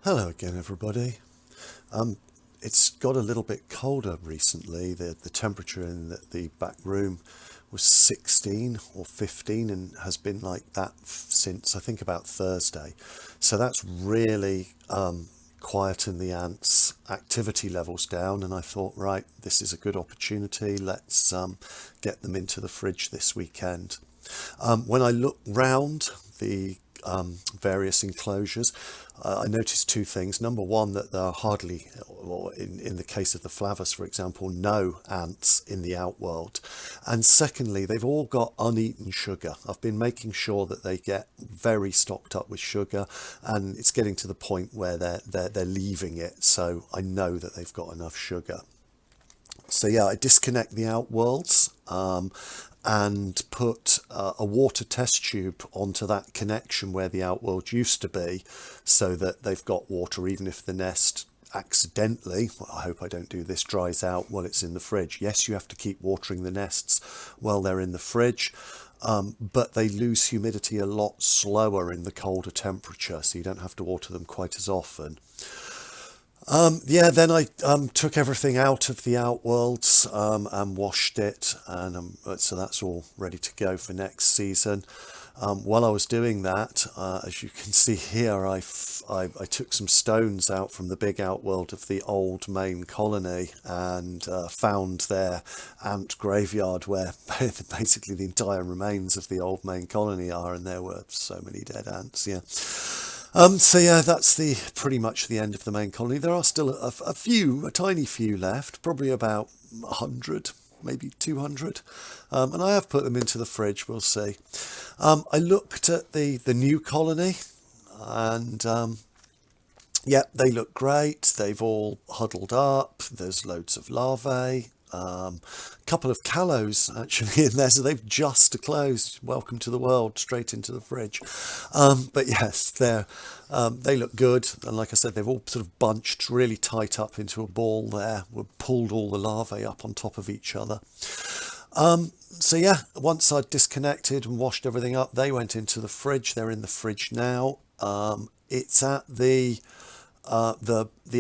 Hello again, everybody. It's got a little bit colder recently. The temperature in the back room was 16 or 15 and has been like that since I think about Thursday. So that's really quietened the ants' activity levels down. And I thought, right, this is a good opportunity. Let's get them into the fridge this weekend. When I look round the various enclosures, I noticed two things. Number one, that there are hardly, or in the case of the flavus, for example, no ants in the outworld. And secondly, they've all got uneaten sugar. I've been making sure that they get very stocked up with sugar, and it's getting to the point where they're leaving it. So I know that they've got enough sugar. So yeah, I disconnect the outworlds and put a water test tube onto that connection where the outworld used to be, so that they've got water even if the nest accidentally, well, I hope I don't do this, dries out while it's in the fridge. Yes, you have to keep watering the nests while they're in the fridge. But they lose humidity a lot slower in the colder temperature, so you don't have to water them quite as often. Yeah, then I took everything out of the outworlds and washed it, and so that's all ready to go for next season. While I was doing that, as you can see here, I took some stones out from the big outworld of the old main colony and found their ant graveyard where basically the entire remains of the old main colony are, and there were so many dead ants. Yeah. So yeah, that's the pretty much the end of the main colony. There are still a tiny few left, probably about 100, maybe 200. And I have put them into the fridge, we'll see. I looked at the new colony and yeah, they look great. They've all huddled up. There's loads of larvae. A couple of callows actually in there, so they've just closed. Welcome to the world, straight into the fridge. But yes, they look good, and like I said, they've all sort of bunched really tight up into a ball there. We've pulled all the larvae up on top of each other. So yeah, once I'd disconnected and washed everything up, they went into the fridge. They're in the fridge now. It's at the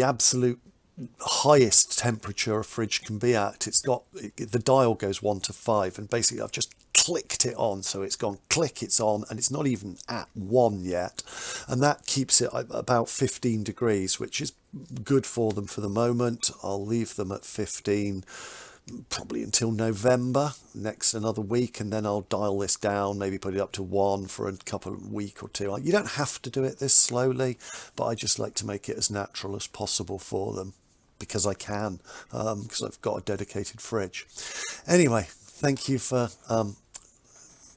absolute highest temperature a fridge can be at. The dial goes 1 to 5, and basically I've just clicked it on, so it's gone click, it's on, and it's not even at 1 yet, and that keeps it at about 15 degrees, which is good for them for the moment. I'll leave them at 15 probably until November, next another week, and then I'll dial this down, maybe put it up to 1 for a couple of week or two. You don't have to do it this slowly, but I just like to make it as natural as possible for them, because I can, because I've got a dedicated fridge. Anyway, thank you for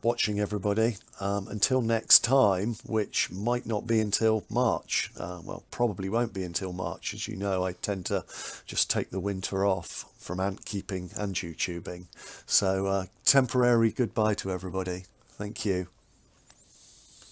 watching, everybody. Until next time, which might not be until March. Well, probably won't be until March. As you know, I tend to just take the winter off from ant keeping and YouTubing. So temporary goodbye to everybody. Thank you.